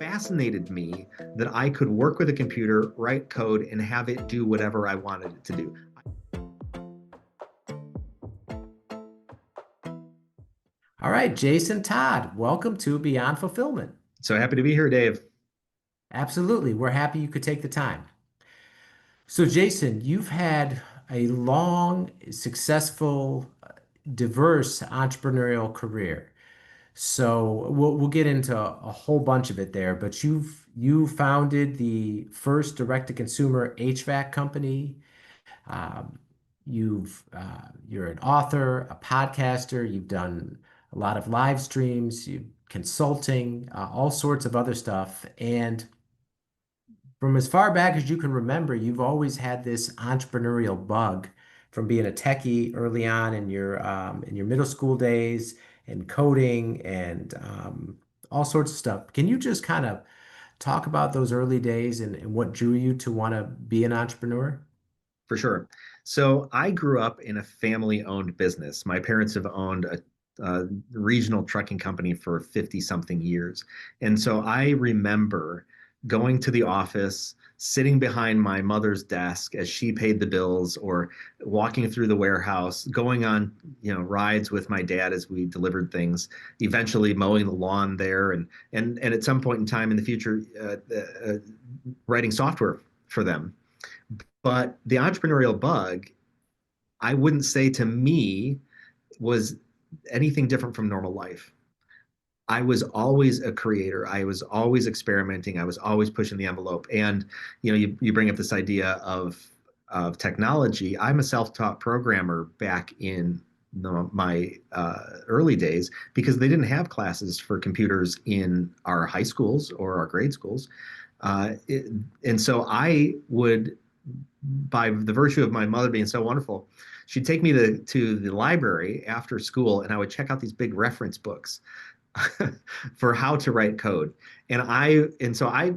fascinated me that I could work with a computer, write code, and have it do whatever I wanted it to do. All right, Jason Todd, welcome to Beyond Fulfillment. So happy to be here, Dave. Absolutely. We're happy you could take the time. So, Jason, you've had a long, successful, diverse entrepreneurial career. So we'll get into a whole bunch of it there, but you founded the first direct-to-consumer HVAC company. Um, you're an author, a podcaster. You've done a lot of live streams, you consulting, all sorts of other stuff. And from as far back as you can remember, you've always had this entrepreneurial bug from being a techie early on in your middle school days and coding and all sorts of stuff. Can you just kind of talk about those early days and what drew you to want to be an entrepreneur? For sure. So I grew up in a family-owned business. My parents have owned a regional trucking company for 50 something years. And so I remember going to the office, sitting behind my mother's desk as she paid the bills, or walking through the warehouse, going on, rides with my dad as we delivered things, eventually mowing the lawn there, and at some point in time in the future, writing software for them. But the entrepreneurial bug, I wouldn't say to me was anything different from normal life. I was always a creator. I was always experimenting. I was always pushing the envelope. And you bring up this idea of technology. I'm a self-taught programmer back in my early days because they didn't have classes for computers in our high schools or our grade schools. And so I would, by the virtue of my mother being so wonderful, she'd take me to the library after school, and I would check out these big reference books for how to write code. And so I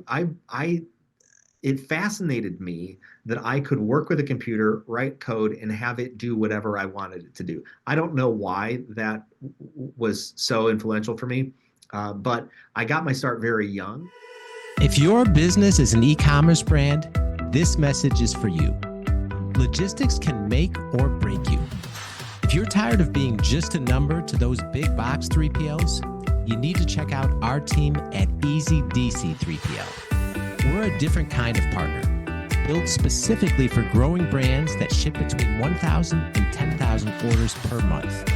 it fascinated me that I could work with a computer, write code, and have it do whatever I wanted it to do. I don't know why that was so influential for me, but I got my start very young. If your business is an e-commerce brand, this message is for you. Logistics can make or break you. If you're tired of being just a number to those big box 3PLs, you need to check out our team at Easy DC 3PL. We're a different kind of partner, built specifically for growing brands that ship between 1,000 and 10,000 orders per month.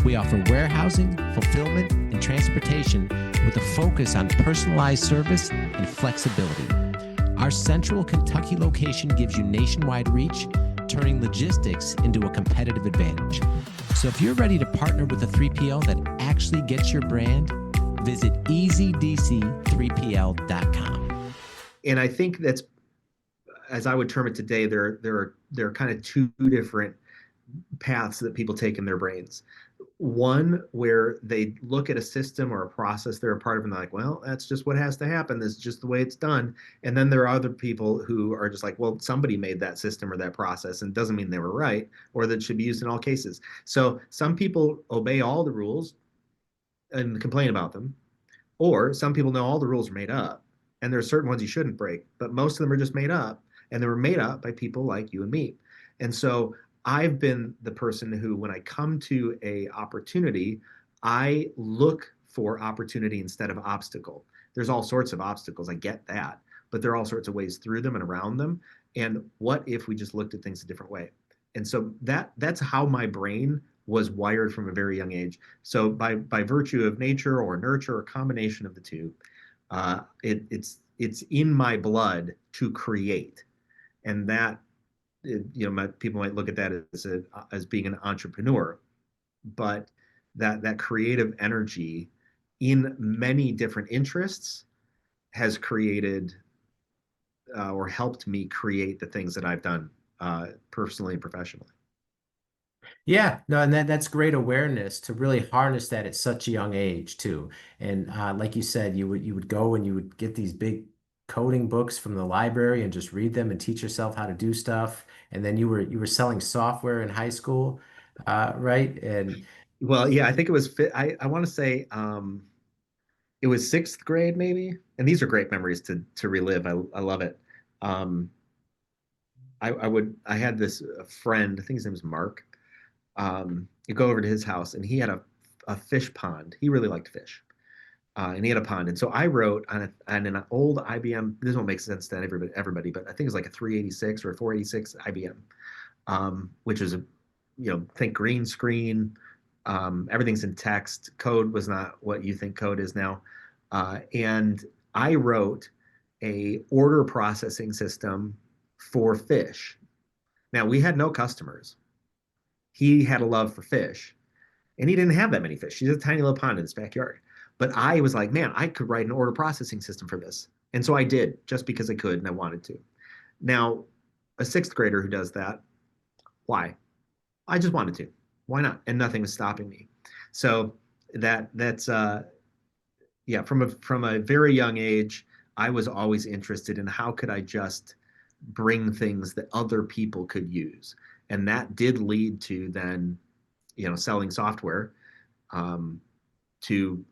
We offer warehousing, fulfillment, and transportation with a focus on personalized service and flexibility. Our central Kentucky location gives you nationwide reach, turning logistics into a competitive advantage. So if you're ready to partner with a 3PL that actually gets your brand, visit easydc3pl.com. And I think that's, as I would term it today, there are kind of two different paths that people take in their brains. One where they look at a system or a process they're a part of and they're like, well, that's just what has to happen. This is just the way it's done. And then there are other people who are just like, well, somebody made that system or that process and it doesn't mean they were right or that it should be used in all cases. So some people obey all the rules and complain about them, or some people know all the rules are made up and there are certain ones you shouldn't break, but most of them are just made up, and they were made up by people like you and me. And so I've been the person who, when I come to a opportunity, I look for opportunity instead of obstacle. There's all sorts of obstacles, I get that, but there are all sorts of ways through them and around them. And what if we just looked at things a different way? And so that's how my brain was wired from a very young age. So by virtue of nature or nurture or combination of the two, it's in my blood to create, and that people might look at that as being an entrepreneur, but that creative energy in many different interests has created or helped me create the things that I've done personally and professionally. Yeah, no, and that's great awareness to really harness that at such a young age too. And like you said, you would go and you would get these big coding books from the library and just read them and teach yourself how to do stuff. And then you were selling software in high school, right? And Well, yeah, I think it was I want to say it was sixth grade maybe, and these are great memories to relive. I love it. Um, I had this friend, I think his name was Mark. You go over to his house, and he had a fish pond. He really liked fish, and he had a pond. And so I wrote on an old IBM. This won't make sense to everybody, but I think it's like a 386 or a 486 IBM, which is a, think green screen. Everything's in text. Code was not what you think code is now. And I wrote a order processing system for fish. Now we had no customers. He had a love for fish, and he didn't have that many fish. He's a tiny little pond in his backyard. But I was like, man, I could write an order processing system for this. And so I did, just because I could and I wanted to. Now, a sixth grader who does that, why? I just wanted to. Why not? And nothing was stopping me. So that's yeah, from a very young age, I was always interested in how could I just bring things that other people could use. And that did lead to then, selling software, um, to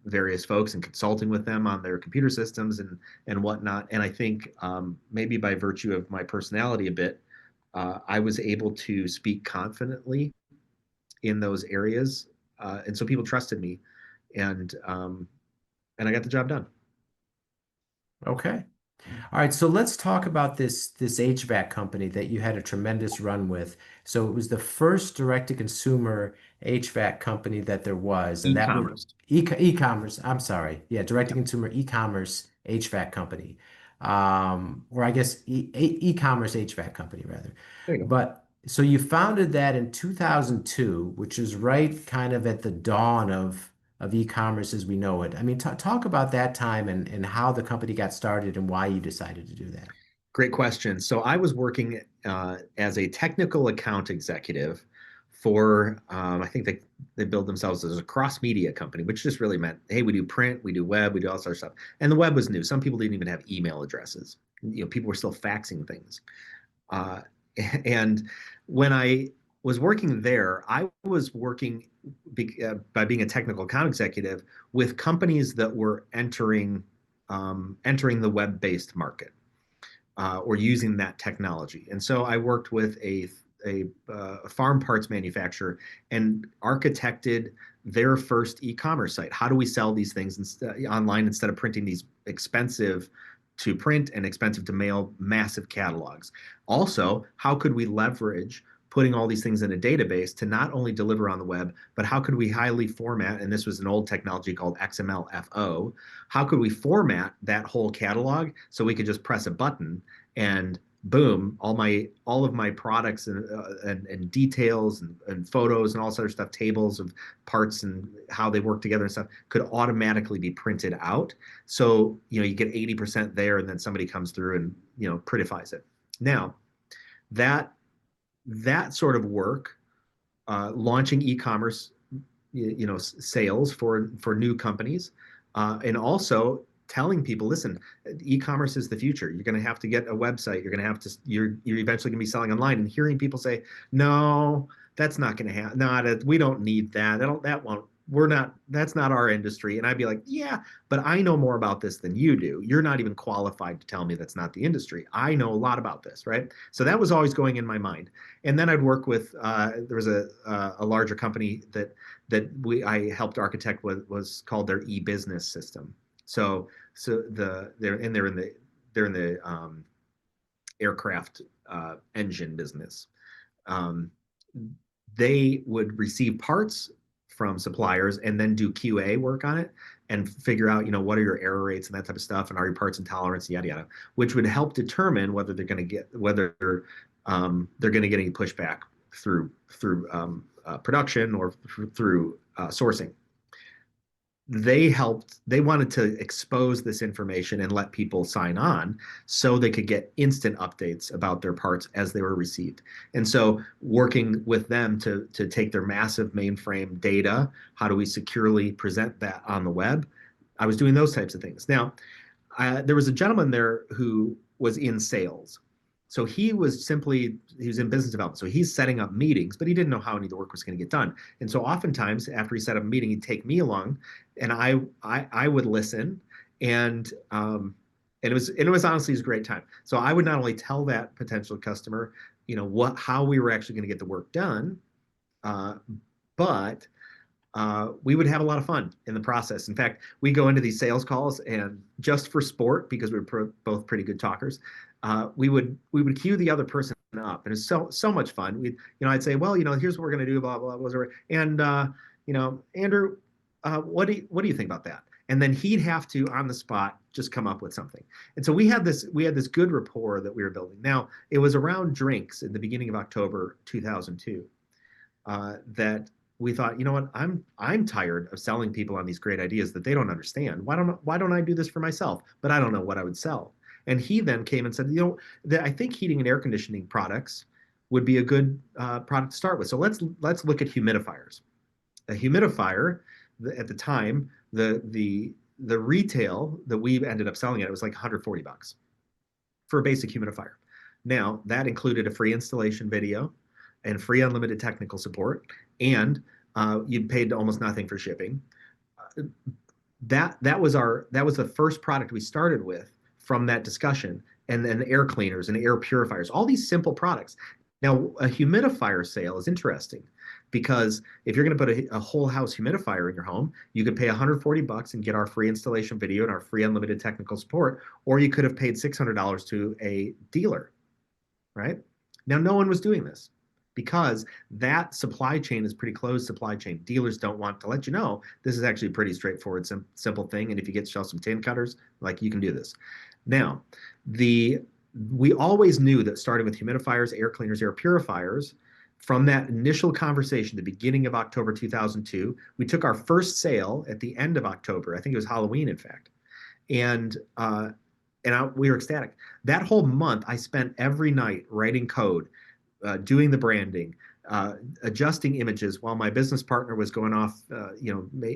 various folks and consulting with them on their computer systems and whatnot. And I think, maybe by virtue of my personality a bit, I was able to speak confidently in those areas, and so people trusted me, and and I got the job done. Okay. All right, so let's talk about this HVAC company that you had a tremendous run with. So it was the first direct-to-consumer HVAC company that there was, and that would E-commerce. e-commerce. I'm sorry, yeah, Yeah, direct-to-consumer e-commerce HVAC company, or I guess e-commerce HVAC company rather. there you go. But so you founded that in 2002, which is right kind of at the dawn of e-commerce as we know it. I mean, talk about that time and how the company got started and why you decided to do that. Great question. So I was working, as a technical account executive for, I think they build themselves as a cross media company, which just really meant, hey, we do print, we do web, we do all sorts of stuff. And the web was new. Some people didn't even have email addresses. People were still faxing things. Uh, and when I was working there, I was working, by being a technical account executive with companies that were entering the web-based market, or using that technology. And so I worked with a farm parts manufacturer and architected their first e-commerce site. How do we sell these things online instead of printing these expensive to print and expensive to mail massive catalogs? Also, how could we leverage putting all these things in a database to not only deliver on the web, but how could we highly format, and this was an old technology called XMLFO, how could we format that whole catalog so we could just press a button and boom, all of my products and details and photos and all this other stuff, tables of parts and how they work together and stuff, could automatically be printed out. So you get 80% there, and then somebody comes through and prettifies it. Now that that sort of work, launching e-commerce, sales for new companies, and also telling people, listen, e-commerce is the future. You're going to have to get a website. You're going to have to. You're eventually going to be selling online. And hearing people say, no, that's not going to happen. No, we don't need that. That won't. We're not. That's not our industry. And I'd be like, yeah, but I know more about this than you do. You're not even qualified to tell me that's not the industry. I know a lot about this, right? So that was always going in my mind. And then I'd work with. There was a larger company I helped architect was called their e-business system. They're in the aircraft, engine business. Um, they would receive parts from suppliers and then do QA work on it and figure out, what are your error rates and that type of stuff, and are your parts in tolerance, yada yada, which would help determine whether they're going to get any pushback through production or through sourcing. They wanted to expose this information and let people sign on so they could get instant updates about their parts as they were received. And so working with them to take their massive mainframe data, how do we securely present that on the web? I was doing those types of things. Now, there was a gentleman there who was in sales, So he was in business development. So he's setting up meetings, but he didn't know how any of the work was going to get done. And so oftentimes after he set up a meeting, he'd take me along, and I would listen, and it was honestly, it was a great time. So I would not only tell that potential customer, how we were actually going to get the work done, uh, but we would have a lot of fun in the process. In fact, we go into these sales calls, and just for sport, because we were both pretty good talkers, we would cue the other person up, and it's so much fun. I'd say, well, here's what we're going to do, blah blah blah, and Andrew, what do you think about that? And then he'd have to, on the spot, just come up with something. And so we had this good rapport that we were building. Now, it was around drinks in the beginning of October 2002 that we thought, you know what, I'm tired of selling people on these great ideas that they don't understand. Why don't I do this for myself? But I don't know what I would sell. And he then came and said, I think heating and air conditioning products would be a good product to start with. So let's look at humidifiers. A humidifier, at the time, the retail that we ended up selling it was like $140 for a basic humidifier. Now, that included a free installation video and free unlimited technical support, and you paid almost nothing for shipping. That was the first product we started with from that discussion, and then air cleaners and air purifiers, all these simple products. Now, a humidifier sale is interesting because if you're going to put a whole house humidifier in your home, you could pay $140 and get our free installation video and our free unlimited technical support, or you could have paid $600 to a dealer, right? Now, no one was doing this because that supply chain is pretty closed supply chain. Dealers don't want to let you know this is actually a pretty straightforward, simple thing. And if you get yourself some tin cutters, like, you can do this. Now, we always knew that starting with humidifiers, air cleaners, air purifiers, from that initial conversation, the beginning of October 2002, we took our first sale at the end of October. I think it was Halloween, in fact. And we were ecstatic. That whole month, I spent every night writing code, doing the branding, adjusting images while my business partner was going off,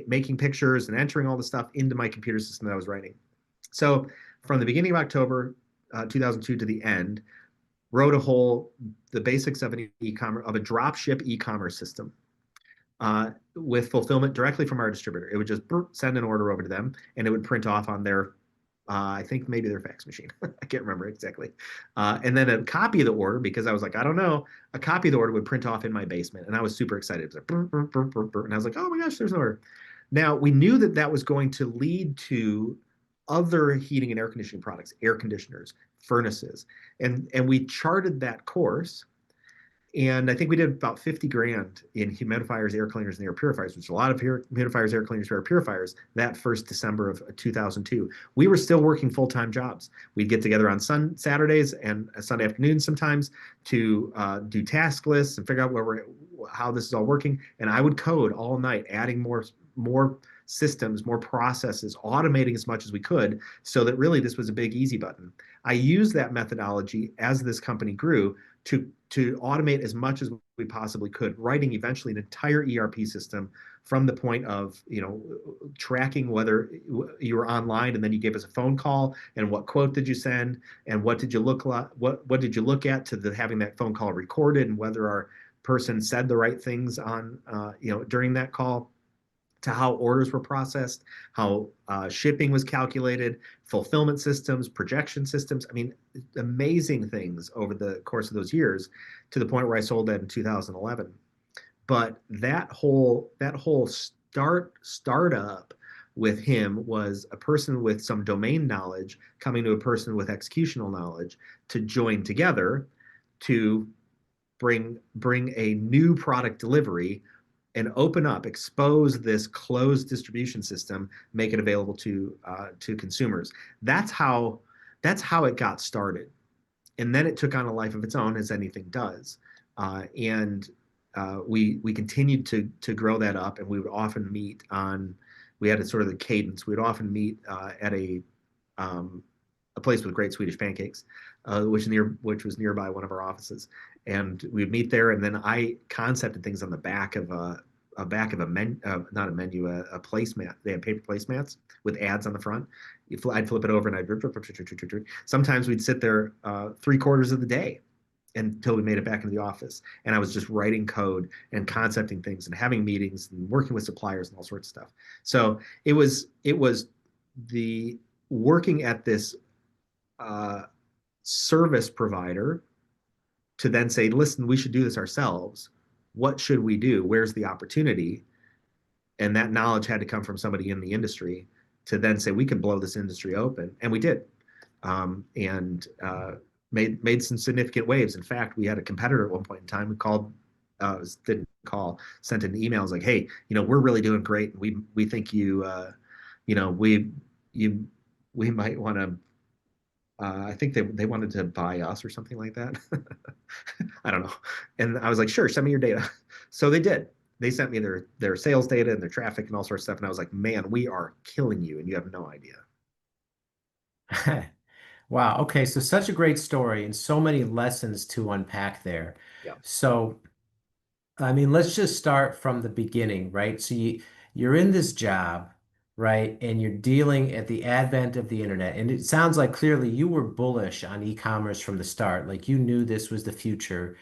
making pictures and entering all the stuff into my computer system that I was writing. So from the beginning of October 2002 to the end, wrote the basics of a drop ship e-commerce system with fulfillment directly from our distributor. It would just send an order over to them, and it would print off on their I think maybe their fax machine. I can't remember exactly. And then a copy of the order, because I was like, I don't know, a copy of the order would print off in my basement. And I was super excited. It was like, brr, brr, brr, brr, brr. And I was like, oh my gosh, there's an order. Now, we knew that was going to lead to other heating and air conditioning products, air conditioners, furnaces. And we charted that course. And I think we did about 50 grand in humidifiers, air cleaners, and air purifiers, which is a lot of humidifiers, air cleaners, air purifiers, that first December of 2002. We were still working full-time jobs. We'd get together on Saturdays and Sunday afternoons sometimes to do task lists and figure out how this is all working. And I would code all night, adding more systems, more processes, automating as much as we could, so that really this was a big easy button. I used that methodology as this company grew to automate as much as we possibly could, writing eventually an entire ERP system from the point of tracking whether you were online, and then you gave us a phone call, and what quote did you send, and what did you look at to having that phone call recorded, and whether our person said the right things on during that call, to how orders were processed, how shipping was calculated, fulfillment systems, projection systems. I mean, amazing things over the course of those years, to the point where I sold that in 2011. But that whole startup with him was a person with some domain knowledge coming to a person with executional knowledge to join together to bring a new product delivery and expose this closed distribution system, make it available to consumers. That's how it got started, and then it took on a life of its own, as anything does. And we continued to grow that up, and we would often meet on. We had a sort of the cadence. We would often meet at a place with great Swedish pancakes, which was nearby one of our offices, and we'd meet there. And then I concepted things on the back of a back of a menu, not a menu, a placemat. They had paper placemats with ads on the front. I'd flip it over and I'd. Sometimes we'd sit there 3/4 of the day until we made it back into the office. And I was just writing code and concepting things and having meetings and working with suppliers and all sorts of stuff. So it was the working at this uh, service provider to then say, listen, we should do this ourselves. What should we do? Where's the opportunity? And that knowledge had to come from somebody in the industry to then say we can blow this industry open, and we did, and made some significant waves. In fact, we had a competitor at one point in time who called, didn't call, sent an email. Was like, hey, we're really doing great. We think you we might want to. I think they wanted to buy us or something like that. I don't know. And I was like, sure, send me your data. So they did. They sent me their sales data and their traffic and all sorts of stuff. And I was like, man, we are killing you, and you have no idea. Wow. Okay. So such a great story and so many lessons to unpack there. Yeah. So, I mean, let's just start from the beginning, right? So you're in this job, right? And you're dealing at the advent of the internet. And it sounds like clearly you were bullish on e-commerce from the start. Like you knew this was the future.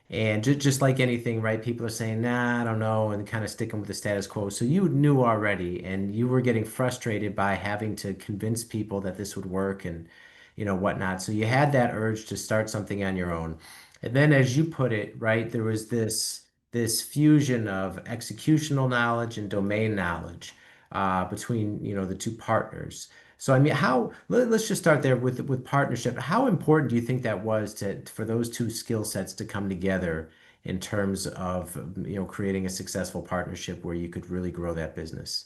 And just like anything, right? People are saying, nah, I don't know, and kind of sticking with the status quo. So you knew already, and you were getting frustrated by having to convince people that this would work and, whatnot. So you had that urge to start something on your own. And then, as you put it, right, there was this fusion of executional knowledge and domain knowledge between, the two partners. So I mean, let's just start there with partnership. How important do you think that was for those two skill sets to come together in terms of, creating a successful partnership where you could really grow that business?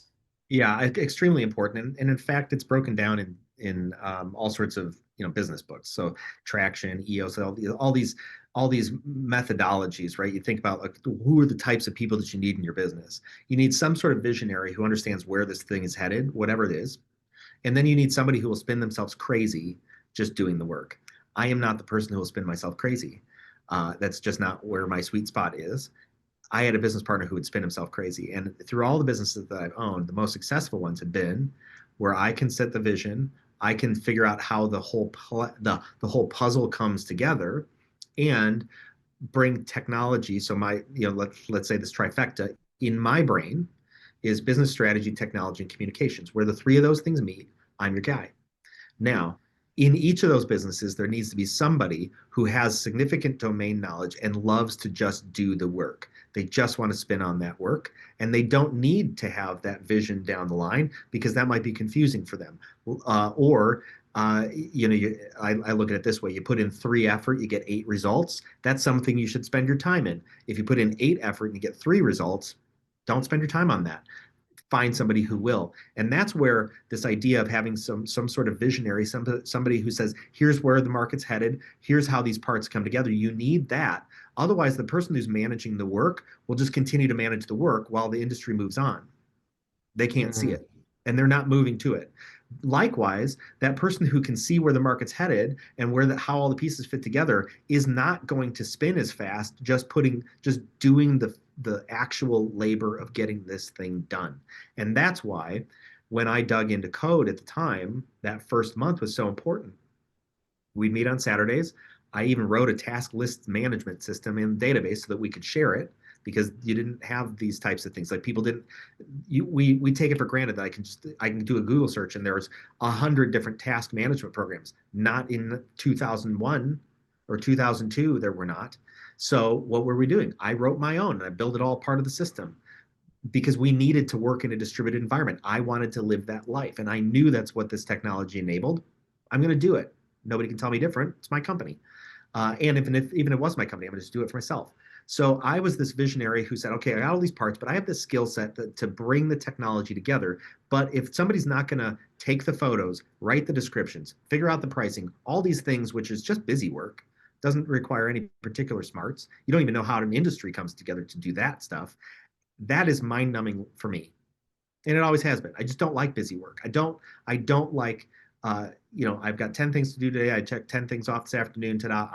Yeah, extremely important, and in fact, it's broken down in all sorts of business books. So traction, EOS, all these methodologies, right? You think about like who are the types of people that you need in your business. You need some sort of visionary who understands where this thing is headed, whatever it is, and then you need somebody who will spin themselves crazy just doing the work. I am not the person who will spin myself crazy. That's just not where my sweet spot is. I had a business partner who would spin himself crazy. And through all the businesses that I've owned, the most successful ones have been where I can set the vision, I can figure out how the whole puzzle comes together, and bring technology. So let's say this trifecta in my brain is business strategy, technology, and communications. Where the three of those things meet, I'm your guy. Now, in each of those businesses, there needs to be somebody who has significant domain knowledge and loves to just do the work. They just want to spin on that work, and they don't need to have that vision down the line because that might be confusing for them. Or I look at it this way: you put in 3 effort, you get 8 results. That's something you should spend your time in. If you put in 8 effort and you get 3 results, don't spend your time on that. Find somebody who will. And that's where this idea of having some sort of visionary, somebody who says, here's where the market's headed, here's how these parts come together. You need that. Otherwise, the person who's managing the work will just continue to manage the work while the industry moves on. They can't see Mhm. it, and they're not moving to it. Likewise, that person who can see where the market's headed and how all the pieces fit together is not going to spin as fast just doing the actual labor of getting this thing done. And that's why when I dug into code at the time, that first month was so important. We'd meet on Saturdays. I even wrote a task list management system in the database so that we could share it, because you didn't have these types of things. Like people didn't, we take it for granted that I can do a Google search and there's 100 different task management programs. Not in 2001 or 2002, there were not. So what were we doing? I wrote my own and I built it all part of the system because we needed to work in a distributed environment. I wanted to live that life, and I knew that's what this technology enabled. I'm going to do it. Nobody can tell me different. It's my company. And even if it was my company, I'm going to just do it for myself. So I was this visionary who said, okay, I got all these parts, but I have this skill set to bring the technology together. But if somebody's not going to take the photos, write the descriptions, figure out the pricing, all these things, which is just busy work, doesn't require any particular smarts. You don't even know how an industry comes together to do that stuff. That is mind numbing for me, and it always has been. I just don't like busy work. I don't like I've got 10 things to do today. I checked 10 things off this afternoon. Ta-da,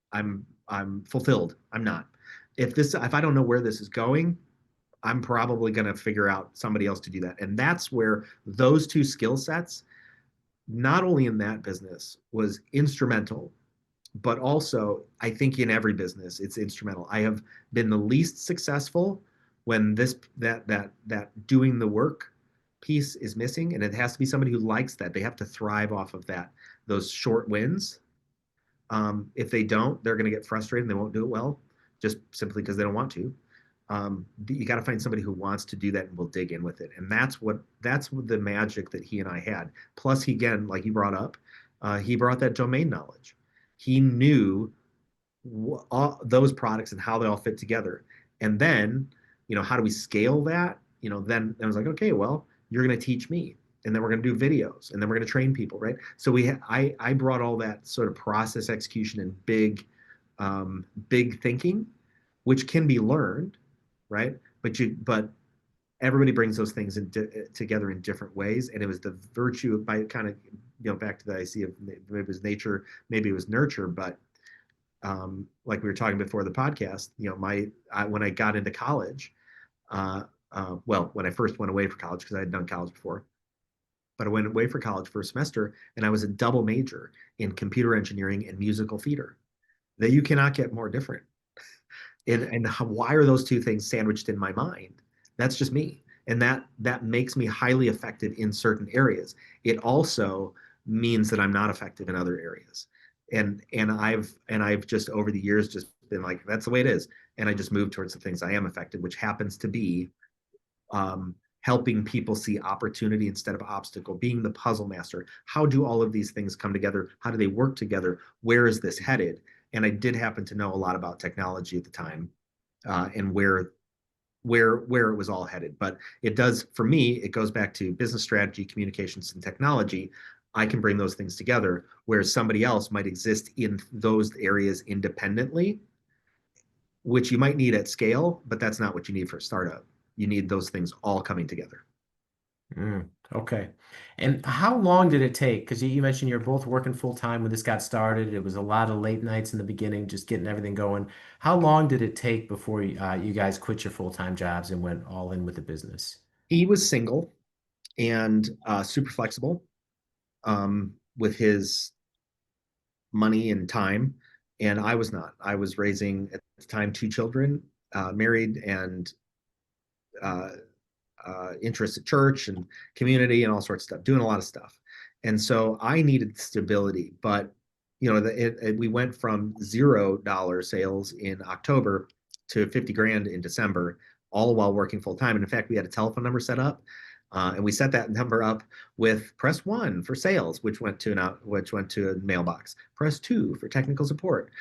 I'm fulfilled. I'm not. if I don't know where this is going, I'm probably going to figure out somebody else to do that. And that's where those two skill sets, not only in that business, was instrumental, but also I think in every business it's instrumental. I have been the least successful when that doing the work piece is missing, and it has to be somebody who likes that. They have to thrive off of that, those short wins. If they don't, they're going to get frustrated and they won't do it well, just simply because they don't want to. You got to find somebody who wants to do that and will dig in with it, and that's what the magic that he and I had. Plus, he, again, like you brought up, he brought that domain knowledge. He knew all those products and how they all fit together. And then, how do we scale that? Then I was like, okay, well, you're going to teach me, and then we're going to do videos, and then we're going to train people, right? So I brought all that sort of process execution and big thinking, which can be learned, right? But everybody brings those things together in different ways, and it was the virtue of, by kind of, back to the idea of maybe it was nature, maybe it was nurture, but like we were talking before the podcast, when I got into college, well, when I first went away for college, because I had done college before, but I went away for college for a semester, and I was a double major in computer engineering and musical theater. That you cannot get more different. And why are those two things sandwiched in my mind? That's just me, and that makes me highly effective in certain areas. It also means that I'm not effective in other areas, and I've just over the years just been like, that's the way it is, and I just moved towards the things I am effective, which happens to be helping people see opportunity instead of obstacle, being the puzzle master. How do all of these things come together? How do they work together? Where is this headed? And I did happen to know a lot about technology at the time, and where it was all headed. But it does, for me, it goes back to business strategy, communications, and technology. I can bring those things together, whereas somebody else might exist in those areas independently, which you might need at scale, but that's not what you need for a startup. You need those things all coming together. Okay. And how long did it take? Because you mentioned you're both working full time when this got started. It was a lot of late nights in the beginning, just getting everything going. How long did it take before you guys quit your full time jobs and went all in with the business? He was single and super flexible with his money and time, and I was not. I was raising at the time two children, married, and uh, interest at church and community and all sorts of stuff, doing a lot of stuff. And so I needed stability. But we went from $0 sales in October to 50 grand in December, all while working full time. And in fact, we had a telephone number set up. And we set that number up with press 1 for sales, which went to a mailbox. Press 2 for technical support.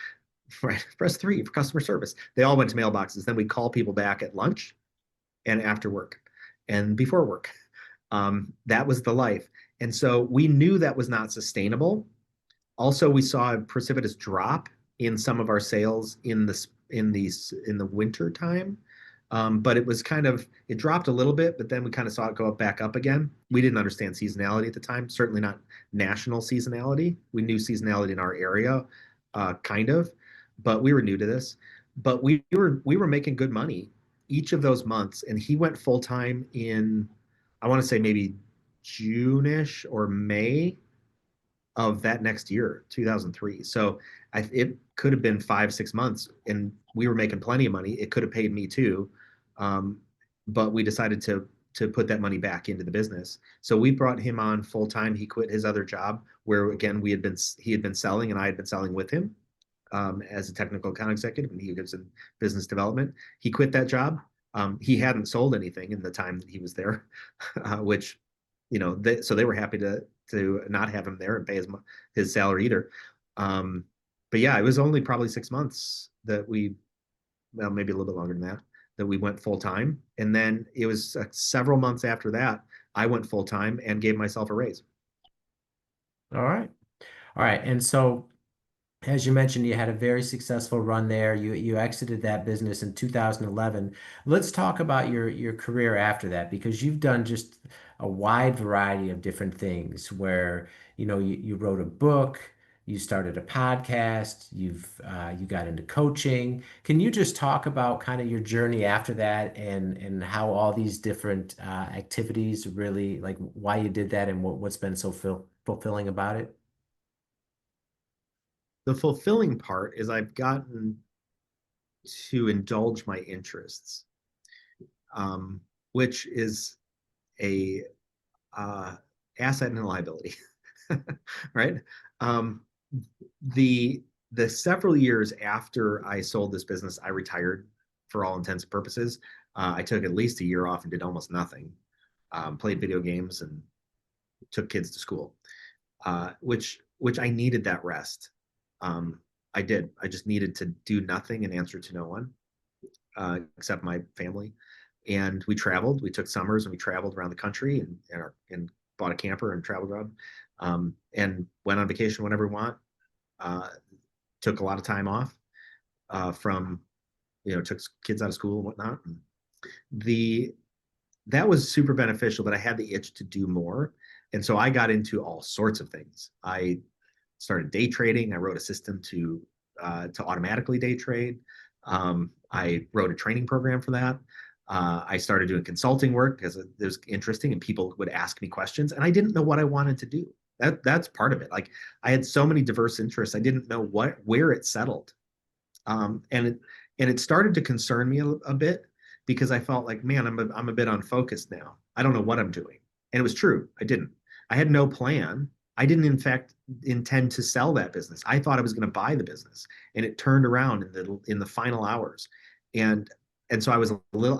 Right. Press 3 for customer service. They all went to mailboxes. Then we call people back at lunch and after work and before work. That was the life. And so we knew that was not sustainable. Also, we saw a precipitous drop in some of our sales in the winter time. But it dropped a little bit, but then we kind of saw it go back up again. We didn't understand seasonality at the time, certainly not national seasonality. We knew seasonality in our area, kind of, but we were new to this. But we were making good money each of those months, and he went full time in, I want to say maybe June-ish or May of that next year, 2003. So it could have been 5, 6 months, and we were making plenty of money. It could have paid me too, um, but we decided to put that money back into the business. So we brought him on full time. He quit his other job, where again he had been selling, and I had been selling with him, as a technical account executive, and he was in business development. He quit that job. He hadn't sold anything in the time that he was there, which, so they were happy to not have him there and pay his salary either. Um, but yeah, it was only probably 6 months that well, maybe a little bit longer than that we went full time. And then it was several months after that, I went full time and gave myself a raise. All right. All right. And so, as you mentioned, you had a very successful run there. You exited that business in 2011. Let's talk about your career after that, because you've done just a wide variety of different things where, you wrote a book, You started a podcast. You got into coaching. Can you just talk about kind of your journey after that and how all these different activities really like why you did that and what's been so fulfilling about it? The fulfilling part is I've gotten to indulge my interests, um, which is a uh, asset and a liability, right? Um, the the several years after I sold this business, I retired for all intents and purposes. I took at least a year off and did almost nothing. Played video games and took kids to school, which I needed that rest. Um, I did. I just needed to do nothing and answer to no one except my family. And we traveled. We took summers and we traveled around the country and bought a camper and traveled around and went on vacation whenever we want. Uh, took a lot of time off from took kids out of school and whatnot. And the that was super beneficial, but I had the itch to do more. And so I got into all sorts of things. I started day trading. I wrote a system to automatically day trade. I wrote a training program for that. I started doing consulting work because it was interesting and people would ask me questions and I didn't know what I wanted to do. That's part of it. Like I had so many diverse interests. I didn't know where it settled. And it started to concern me a bit because I felt like, man, I'm a bit unfocused now. I don't know what I'm doing. And it was true. I didn't. I had no plan. I didn't, in fact, intend to sell that business. I thought I was going to buy the business, and it turned around in the final hours, and so I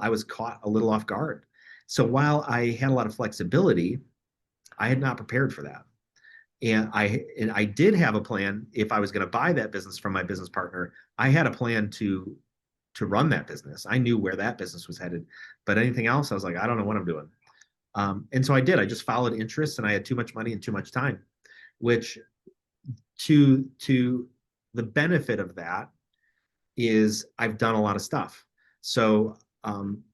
was caught a little off guard. So while I had a lot of flexibility, I had not prepared for that. And I did have a plan if I was going to buy that business from my business partner. I had a plan to run that business. I knew where that business was headed, but anything else, I was like, I don't know what I'm doing. And so I did. I just followed interests, and I had too much money and too much time, which to the benefit of that is I've done a lot of stuff. So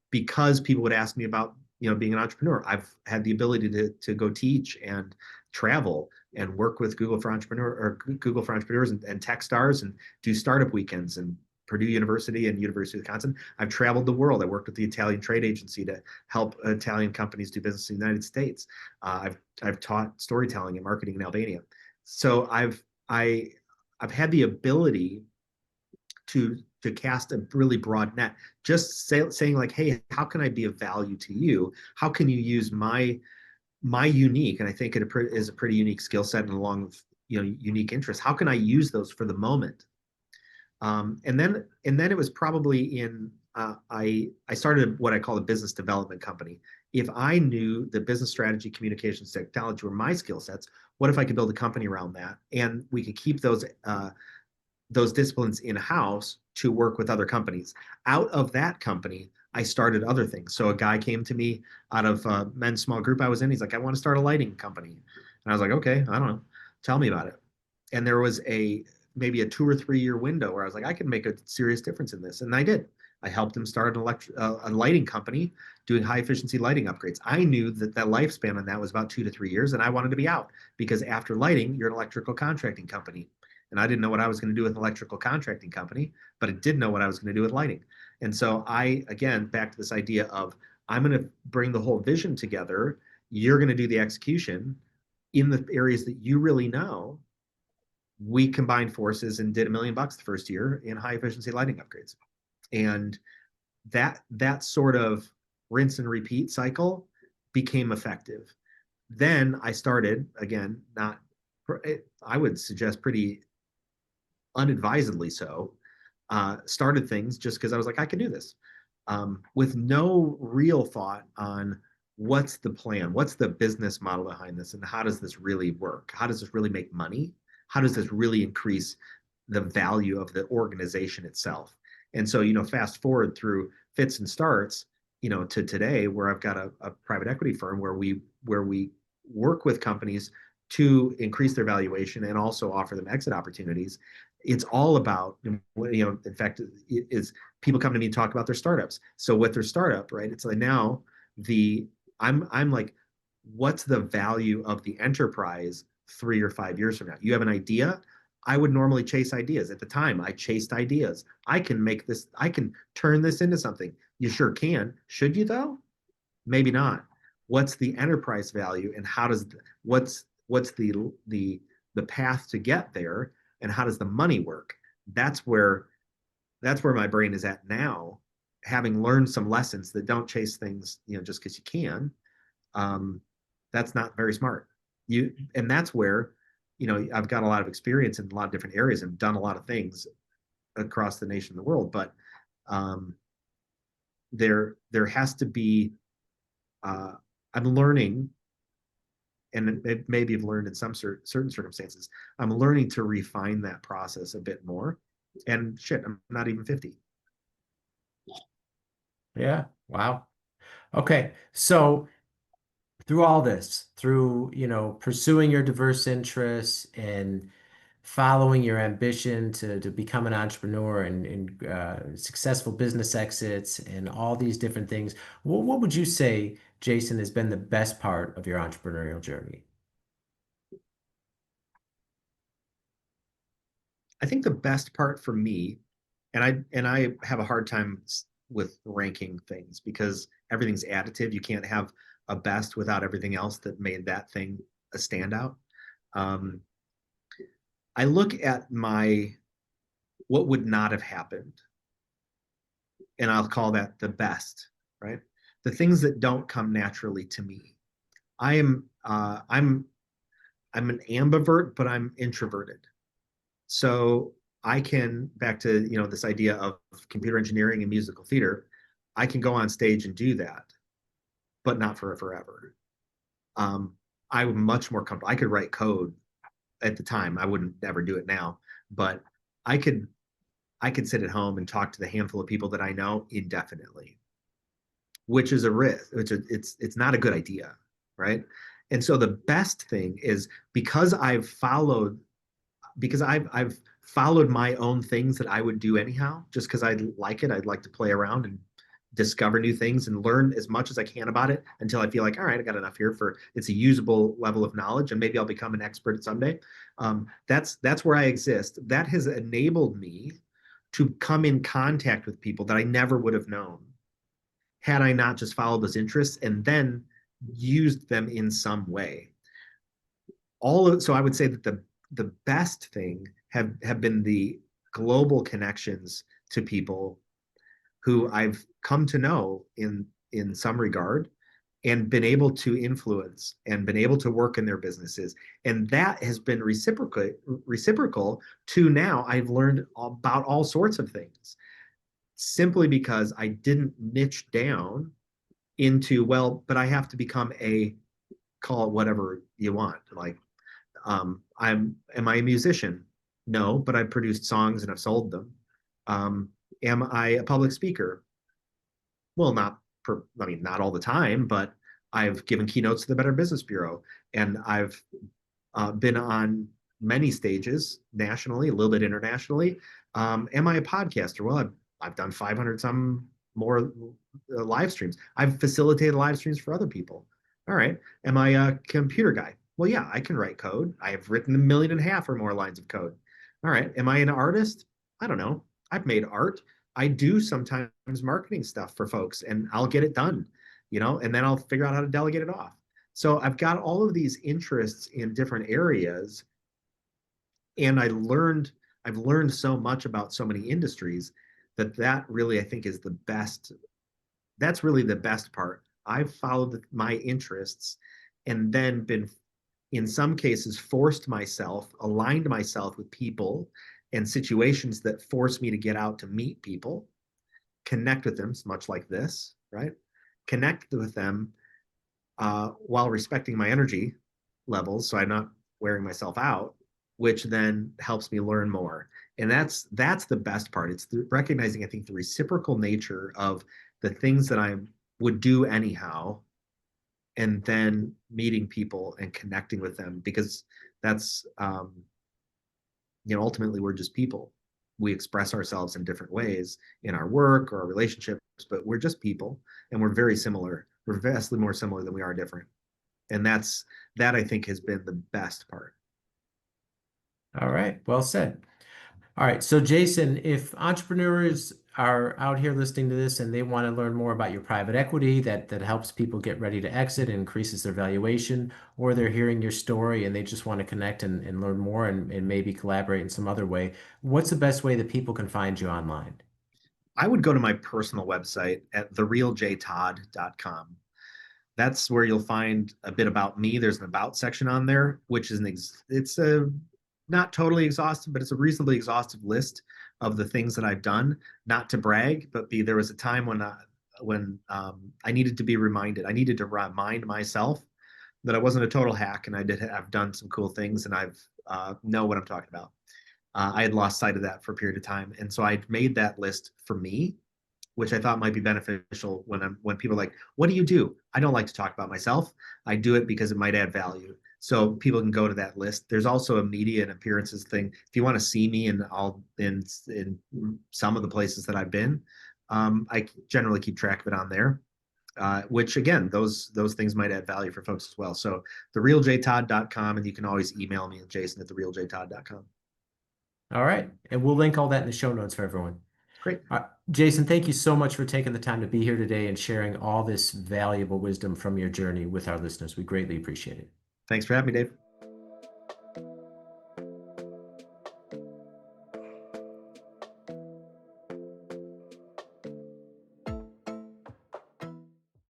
because people would ask me about being an entrepreneur, I've had the ability to go teach and travel and work with Google for Entrepreneurs and Tech Stars and do startup weekends and Purdue University and University of Wisconsin. I've traveled the world. I worked with the Italian trade agency to help Italian companies do business in the United States. I've taught storytelling and marketing in Albania. So I've had the ability to cast a really broad net, just saying like, hey, how can I be of value to you? How can you use my unique, and I think it is a pretty unique skill set and along with unique interests. How can I use those for the moment? And then it was probably I started what I call a business development company. If I knew the business strategy, communications, technology were my skill sets, what if I could build a company around that and we could keep those disciplines in house to work with other companies? Out of that company, I started other things. So a guy came to me out of a men's small group I was in. He's like, I want to start a lighting company. And I was like, okay, I don't know. Tell me about it. And there was maybe a 2 or 3 year window where I was like, I can make a serious difference in this. And I did. I helped him start a lighting company doing high efficiency lighting upgrades. I knew that lifespan on that was about 2 to 3 years, and I wanted to be out because after lighting, you're an electrical contracting company. And I didn't know what I was going to do with an electrical contracting company, but I did know what I was going to do with lighting. And so again, back to this idea of I'm going to bring the whole vision together. You're going to do the execution in the areas that you really know. We combined forces and did $1 million the first year in high efficiency lighting upgrades. And that sort of rinse and repeat cycle became effective. Then I started, again, not, I would suggest pretty unadvisedly so, started things just because I was like, I can do this, with no real thought on what's the plan, what's the business model behind this, and how does this really work? How does this really make money? How does this really increase the value of the organization itself? And so, fast forward through fits and starts, to today, where I've got a private equity firm where we work with companies to increase their valuation and also offer them exit opportunities. It's all about, in fact, is people come to me and talk about their startups. So with their startup, right, it's like now I'm like, what's the value of the enterprise 3 or 5 years from now? You have an idea. I would normally chase ideas. At the time, I chased ideas. I can make this, I can turn this into something. You sure can. Should you though? Maybe not. What's the enterprise value, and how does what's the path to get there, and how does the money work? That's where that's where my brain is at now, having learned some lessons that don't chase things, just because you can. Um, that's not very smart. And that's where, I've got a lot of experience in a lot of different areas and done a lot of things across the nation and the world, but um, there has to be. I'm learning, and maybe I've learned in some certain circumstances. I'm learning to refine that process a bit more. And shit, I'm not even 50. Yeah. Wow. Okay. So through all this, through, pursuing your diverse interests and following your ambition to become an entrepreneur and successful business exits and all these different things, what would you say, Jason, has been the best part of your entrepreneurial journey? I think the best part for me, and I have a hard time with ranking things because everything's additive. You can't have a best without everything else that made that thing a standout. Um, I look at my what would not have happened, and I'll call that the best, right? The things that don't come naturally to me. I am I'm an ambivert, but I'm introverted. So I can, back to this idea of computer engineering and musical theater, I can go on stage and do that, but not for forever. Um, I'm much more comfortable. I could write code at the time. I wouldn't ever do it now, but I could I could sit at home and talk to the handful of people that I know indefinitely, which is a risk. It's not a good idea, right? And so the best thing is, because I've followed my own things that I would do anyhow, just because I like it. I'd like to play around and discover new things and learn as much as I can about it until I feel like, all right, I got enough here for it's a usable level of knowledge, and maybe I'll become an expert someday. That's where I exist. That has enabled me to come in contact with people that I never would have known had I not just followed those interests and then used them in some way. So I would say that the best thing have been the global connections to people who I've come to know in some regard and been able to influence and been able to work in their businesses. And that has been reciprocal to now I've learned about all sorts of things simply because I didn't niche down into, well, but I have to become a, call it whatever you want. Like, am I a musician? No, but I've produced songs and I've sold them. Am I a public speaker? Well, I mean, not all the time, but I've given keynotes to the Better Business Bureau, and I've been on many stages nationally, a little bit internationally. Am I a podcaster? Well, I've done 500 some more live streams. I've facilitated live streams for other people. All right. Am I a computer guy? Well, yeah, I can write code. I have written 1.5 million or more lines of code. All right. Am I an artist? I don't know. I've made art. I do sometimes marketing stuff for folks, and I'll get it done, and then I'll figure out how to delegate it off. So I've got all of these interests in different areas, and I've learned so much about so many industries that really I think is the best. That's really the best part. I've followed my interests and then been, in some cases, aligned myself with people and situations that force me to get out to meet people, connect with them, much like this, right? Connect with them while respecting my energy levels, so I'm not wearing myself out, which then helps me learn more. And that's the best part. It's recognizing, I think, the reciprocal nature of the things that I would do anyhow, and then meeting people and connecting with them, because that's ultimately we're just people. We express ourselves in different ways in our work or our relationships, but we're just people, and we're very similar. We're vastly more similar than we are different. And that I think has been the best part. All right. Well said. All right. So, Jason, if entrepreneurs are out here listening to this and they want to learn more about your private equity that helps people get ready to exit and increases their valuation, or they're hearing your story and they just want to connect and learn more and maybe collaborate in some other way, what's the best way that people can find you online? I would go to my personal website at therealjtodd.com. That's where you'll find a bit about me. There's an about section on there, which is it's a not totally exhaustive, but it's a reasonably exhaustive list of the things that I've done. Not to brag, but there was a time when I needed to be reminded. I needed to remind myself that I wasn't a total hack, and I've done some cool things, and I've know what I'm talking about. I had lost sight of that for a period of time, and so I made that list for me, which I thought might be beneficial when people are like, "What do you do?" I don't like to talk about myself. I do it because it might add value. So people can go to that list. There's also a media and appearances thing. If you want to see me in some of the places that I've been, I generally keep track of it on there. Which again, those things might add value for folks as well. So therealjtodd.com, and you can always email me at jason at therealjtodd.com. All right. And we'll link all that in the show notes for everyone. Great. Jason, thank you so much for taking the time to be here today and sharing all this valuable wisdom from your journey with our listeners. We greatly appreciate it. Thanks for having me, Dave.